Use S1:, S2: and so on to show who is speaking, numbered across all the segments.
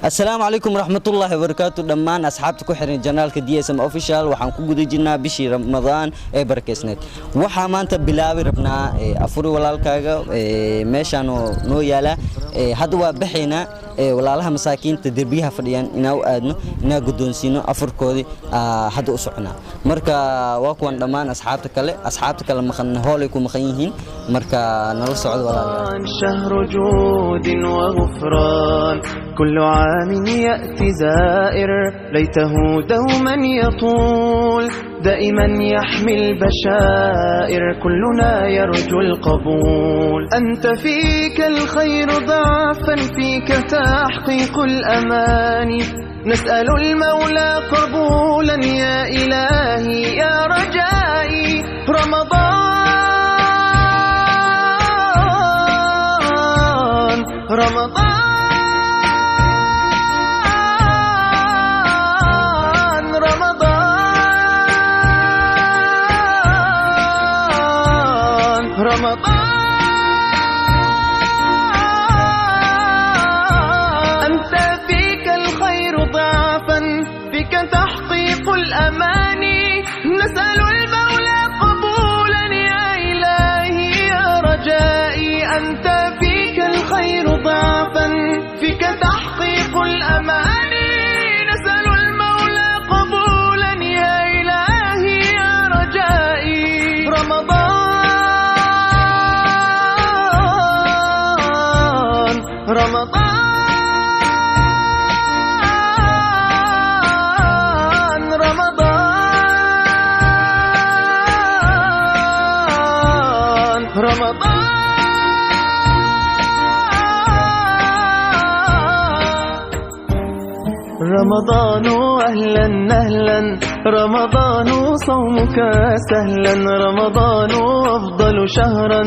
S1: السلام عليكم ورحمة الله وبركاته. دمان أصحابتي كحرين جنال كدي اسم أوفيشال وحن كوجد جنا بشي رمضان بركسنت وحمان تبلاوي ربنا أفرو ولا الكاجا ماشانو نو يلا هذا بحنا ولا لها مساكين تدربيها فريان إنه أدنى إنه قدون سينو أفر كودي هذا أسعنا مركا واقوان دمان أصحابتك لما خن هوليكم مخينين مركا نرص عد ولا
S2: شهر جود وغفران كل عام يأتي زائر ليته دوما يطول دائما يحمي البشائر كلنا يرجو القبول أنت فيك الخير ضعفا فيك تحقيق الأماني نسأل المولى قبولا يا إلهي يا رجائي رمضان أنت فيك الخير ضعفا فيك تحقيق الأماني نسأل المولى قبولا يا إلهي يا رجائي أنت فيك الخير ضعفا فيك تحقيق الأماني نسأل المولى قبولا يا إلهي يا رجائي رمضان رمضان أهلا أهلا رمضان صومك سهلا رمضان أفضل شهرا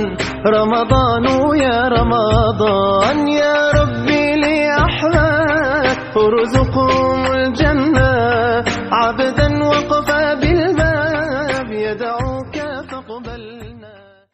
S2: رمضان يا رمضان يا ربي لأحمد ارزقهم الجنة عبدا وقف